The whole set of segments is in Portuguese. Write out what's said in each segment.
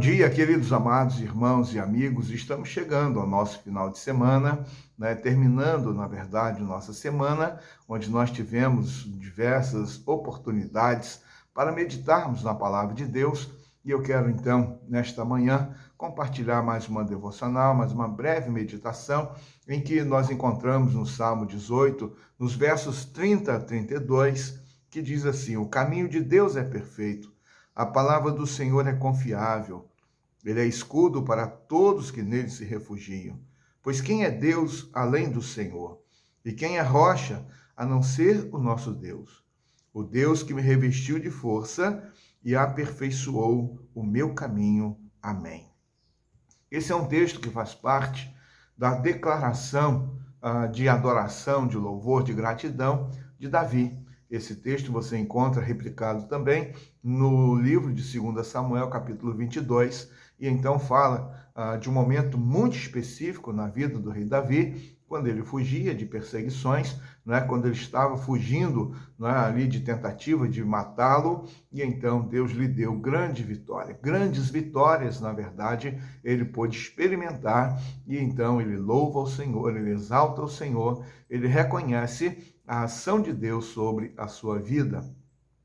dia, queridos amados irmãos e amigos. Estamos chegando ao nosso final de semana, né? Terminando, na verdade, nossa semana, onde nós tivemos diversas oportunidades para meditarmos na palavra de Deus. E eu quero, então, nesta manhã, compartilhar mais uma devocional, mais uma breve meditação, em que nós encontramos no Salmo 18, nos versos 30 a 32, que diz assim: o caminho de Deus é perfeito. A palavra do Senhor é confiável. Ele é escudo para todos que nele se refugiam. Pois quem é Deus além do Senhor? E quem é rocha a não ser o nosso Deus? O Deus que me revestiu de força e aperfeiçoou o meu caminho. Amém. Esse é um texto que faz parte da declaração de adoração, de louvor, de gratidão de Davi. Esse texto você encontra replicado também no livro de 2 Samuel, capítulo 22, e então fala de um momento muito específico na vida do rei Davi, quando ele fugia de perseguições, né, quando ele estava fugindo, né, ali de tentativa de matá-lo, e então Deus lhe deu grande vitória. Grandes vitórias, na verdade, ele pôde experimentar, e então ele louva o Senhor, ele exalta o Senhor, ele reconhece a ação de Deus sobre a sua vida.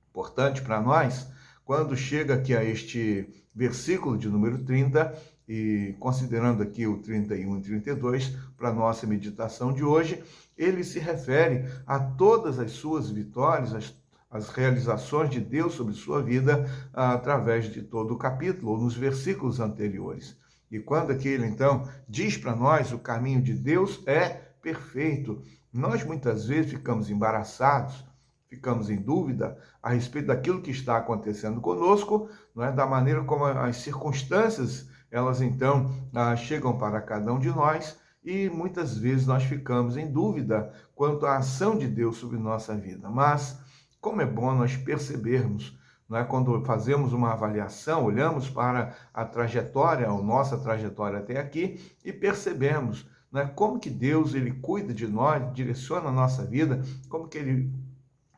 Importante para nós, quando chega aqui a este versículo de número 30, e considerando aqui o 31 e 32 para a nossa meditação de hoje, ele se refere a todas as suas vitórias, as realizações de Deus sobre sua vida através de todo o capítulo, ou nos versículos anteriores. E quando aqui ele então diz para nós: o caminho de Deus é perfeito, nós muitas vezes ficamos embaraçados, ficamos em dúvida a respeito daquilo que está acontecendo conosco, não é? Da maneira como as circunstâncias, elas então chegam para cada um de nós, e muitas vezes nós ficamos em dúvida quanto à ação de Deus sobre nossa vida. Mas como é bom nós percebermos, não é? Quando fazemos uma avaliação, olhamos para a trajetória, a nossa trajetória até aqui, e percebemos, né, como que Deus ele cuida de nós, direciona a nossa vida, como que ele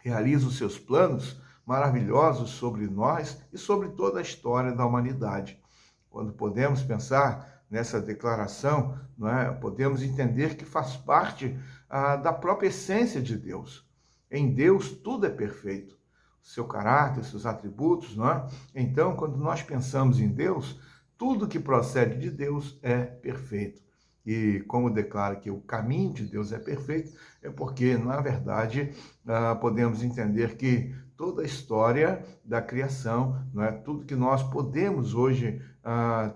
realiza os seus planos maravilhosos sobre nós e sobre toda a história da humanidade. Quando podemos pensar nessa declaração, não é? Podemos entender que faz parte da própria essência de Deus. Em Deus tudo é perfeito. Seu caráter, seus atributos, não é? Então, quando nós pensamos em Deus, tudo que procede de Deus é perfeito. E como declara que o caminho de Deus é perfeito, é porque, na verdade, podemos entender que toda a história da criação, não é? Tudo que nós podemos hoje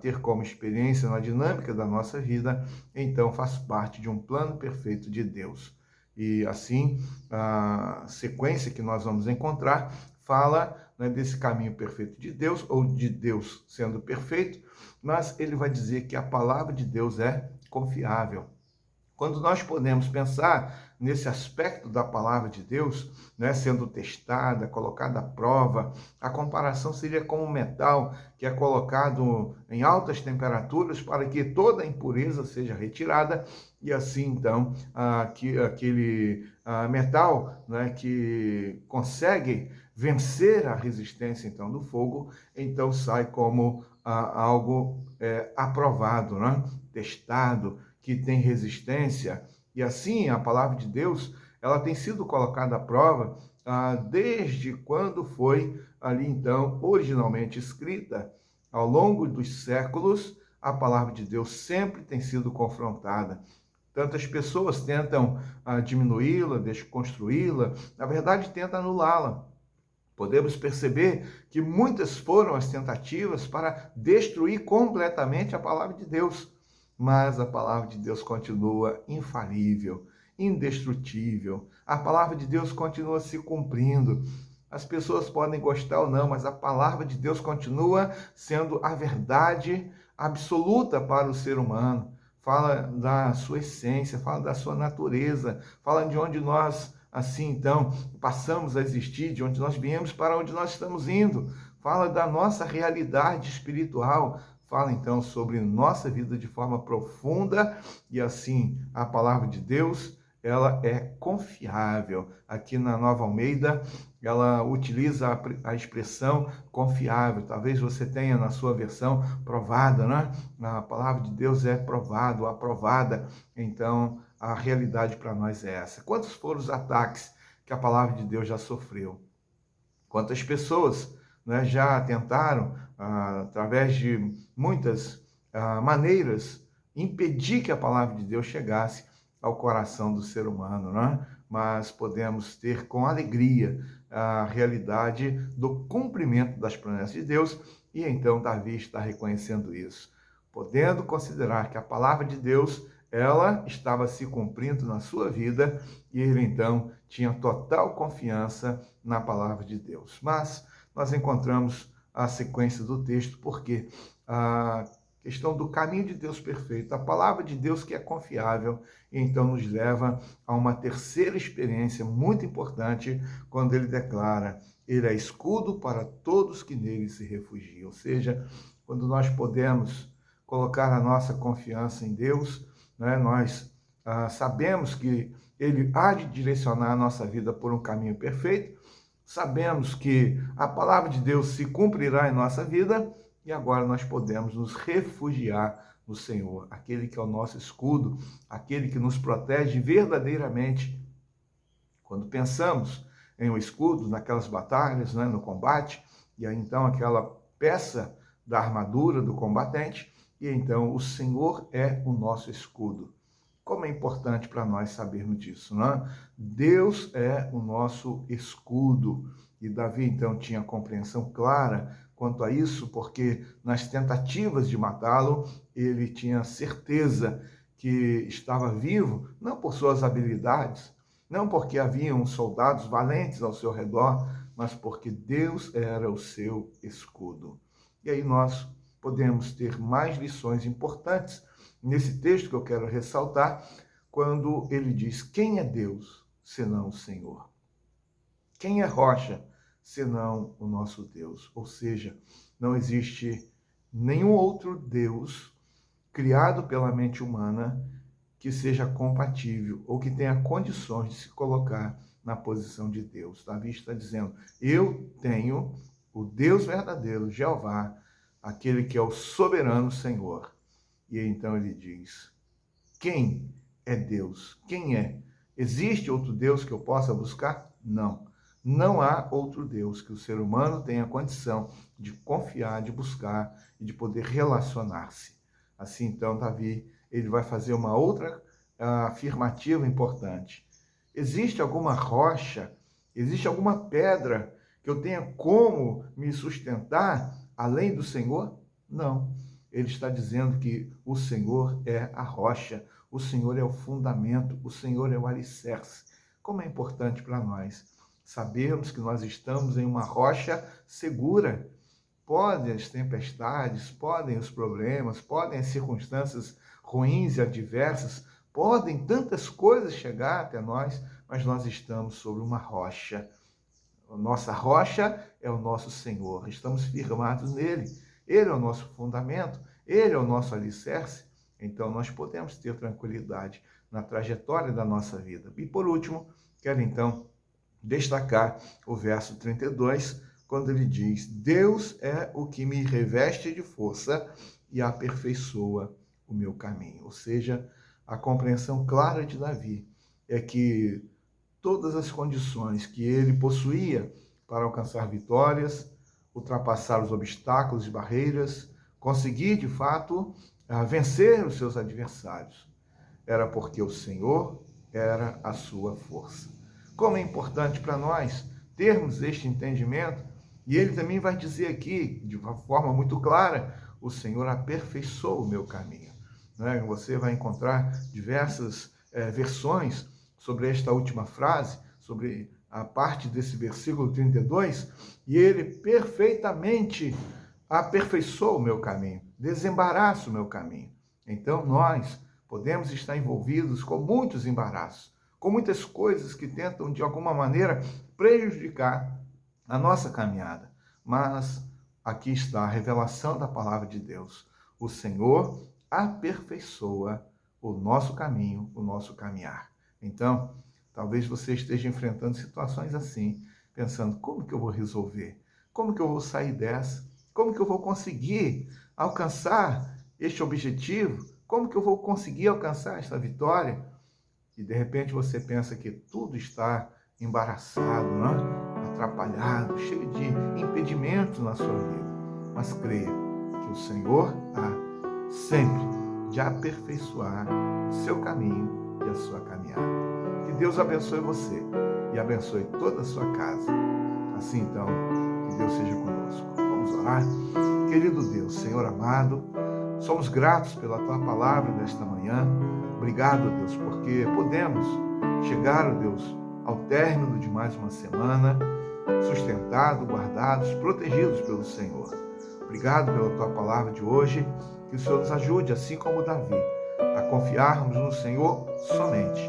ter como experiência na dinâmica da nossa vida, então faz parte de um plano perfeito de Deus. E assim, a sequência que nós vamos encontrar fala, né, desse caminho perfeito de Deus, ou de Deus sendo perfeito, mas ele vai dizer que a palavra de Deus é confiável. Quando nós podemos pensar nesse aspecto da palavra de Deus, né, sendo testada, colocada à prova, a comparação seria com um metal que é colocado em altas temperaturas para que toda a impureza seja retirada, e assim, então, aquele metal, né, que consegue vencer a resistência, então, do fogo, então sai como algo aprovado, né, testado, que tem resistência. E assim, a palavra de Deus, ela tem sido colocada à prova desde quando foi ali, então, originalmente escrita. Ao longo dos séculos, a palavra de Deus sempre tem sido confrontada. Tantas pessoas tentam diminuí-la, desconstruí-la, na verdade, tentam anulá-la. Podemos perceber que muitas foram as tentativas para destruir completamente a palavra de Deus. Mas a palavra de Deus continua infalível, indestrutível. A palavra de Deus continua se cumprindo. As pessoas podem gostar ou não, mas a palavra de Deus continua sendo a verdade absoluta para o ser humano. Fala da sua essência, fala da sua natureza, fala de onde nós, assim, então, passamos a existir, de onde nós viemos para onde nós estamos indo. Fala da nossa realidade espiritual. Fala, então, sobre nossa vida de forma profunda, e assim, a palavra de Deus, ela é confiável. Aqui na Nova Almeida, ela utiliza a expressão confiável. Talvez você tenha na sua versão provada, né? A palavra de Deus é provado, aprovada. Então, a realidade para nós é essa. Quantos foram os ataques que a palavra de Deus já sofreu? Quantas pessoas, né, já tentaram, através de muitas maneiras, impedir que a palavra de Deus chegasse ao coração do ser humano, né? Mas podemos ter com alegria a realidade do cumprimento das promessas de Deus, e então Davi está reconhecendo isso, podendo considerar que a palavra de Deus, ela estava se cumprindo na sua vida, e ele então tinha total confiança na palavra de Deus. Mas nós encontramos a sequência do texto, porque a questão do caminho de Deus perfeito, a palavra de Deus que é confiável, então nos leva a uma terceira experiência muito importante, quando ele declara: ele é escudo para todos que nele se refugiam. Ou seja, quando nós podemos colocar a nossa confiança em Deus, né, nós sabemos que ele há de direcionar a nossa vida por um caminho perfeito, sabemos que a palavra de Deus se cumprirá em nossa vida, e agora nós podemos nos refugiar no Senhor, aquele que é o nosso escudo, aquele que nos protege verdadeiramente. Quando pensamos em um escudo, naquelas batalhas, né, no combate, e aí então aquela peça da armadura do combatente, e então o Senhor é o nosso escudo. Como é importante para nós sabermos disso, né? Deus é o nosso escudo. E Davi, então, tinha compreensão clara quanto a isso, porque nas tentativas de matá-lo, ele tinha certeza que estava vivo, não por suas habilidades, não porque haviam soldados valentes ao seu redor, mas porque Deus era o seu escudo. E aí nós podemos ter mais lições importantes nesse texto que eu quero ressaltar, quando ele diz: quem é Deus senão o Senhor? Quem é rocha senão o nosso Deus? Ou seja, não existe nenhum outro Deus criado pela mente humana que seja compatível ou que tenha condições de se colocar na posição de Deus. Davi está dizendo: eu tenho o Deus verdadeiro, Jeová, aquele que é o soberano Senhor. E então ele diz: quem é Deus? Quem é? Existe outro Deus que eu possa buscar? Não. Não há outro Deus que o ser humano tenha condição de confiar, de buscar e de poder relacionar-se. Assim, então, Davi, ele vai fazer uma outra afirmativa importante. Existe alguma rocha, existe alguma pedra que eu tenha como me sustentar além do Senhor? Não. Ele está dizendo que o Senhor é a rocha, o Senhor é o fundamento, o Senhor é o alicerce. Como é importante para nós sabermos que nós estamos em uma rocha segura. Podem as tempestades, podem os problemas, podem as circunstâncias ruins e adversas, podem tantas coisas chegar até nós, mas nós estamos sobre uma rocha. A nossa rocha é o nosso Senhor, estamos firmados nele. Ele é o nosso fundamento, ele é o nosso alicerce, então nós podemos ter tranquilidade na trajetória da nossa vida. E por último, quero então destacar o verso 32, quando ele diz: Deus é o que me reveste de força e aperfeiçoa o meu caminho. Ou seja, a compreensão clara de Davi é que todas as condições que ele possuía para alcançar vitórias, ultrapassar os obstáculos e barreiras, conseguir, de fato, vencer os seus adversários, era porque o Senhor era a sua força. Como é importante para nós termos este entendimento, e ele também vai dizer aqui, de uma forma muito clara: o Senhor aperfeiçoa o meu caminho. Você vai encontrar diversas versões sobre esta última frase, sobre a parte desse versículo 32, e ele perfeitamente aperfeiçoa o meu caminho, desembaraça o meu caminho. Então nós podemos estar envolvidos com muitos embaraços, com muitas coisas que tentam de alguma maneira prejudicar a nossa caminhada. Mas aqui está a revelação da palavra de Deus. O Senhor aperfeiçoa o nosso caminho, o nosso caminhar. Então, talvez você esteja enfrentando situações assim, pensando, como que eu vou resolver? Como que eu vou sair dessa? Como que eu vou conseguir alcançar este objetivo? Como que eu vou conseguir alcançar esta vitória? E de repente você pensa que tudo está embaraçado, né? Atrapalhado, cheio de impedimentos na sua vida. Mas creia que o Senhor há sempre de aperfeiçoar o seu caminho e a sua caminhada. Que Deus abençoe você e abençoe toda a sua casa. Assim então, que Deus seja conosco. Vamos orar? Querido Deus, Senhor amado, somos gratos pela Tua palavra nesta manhã. Obrigado, Deus, porque podemos chegar, Deus, ao término de mais uma semana, sustentados, guardados, protegidos pelo Senhor. Obrigado pela Tua palavra de hoje, que o Senhor nos ajude, assim como Davi, a confiarmos no Senhor somente,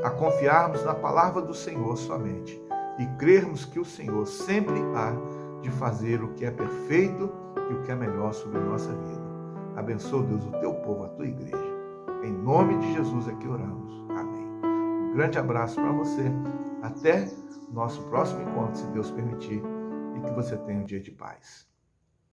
a confiarmos na palavra do Senhor somente e crermos que o Senhor sempre há de fazer o que é perfeito e o que é melhor sobre a nossa vida. Abençoa, Deus, o Teu povo, a Tua igreja. Em nome de Jesus é que oramos. Amém. Um grande abraço para você. Até o nosso próximo encontro, se Deus permitir, e que você tenha um dia de paz.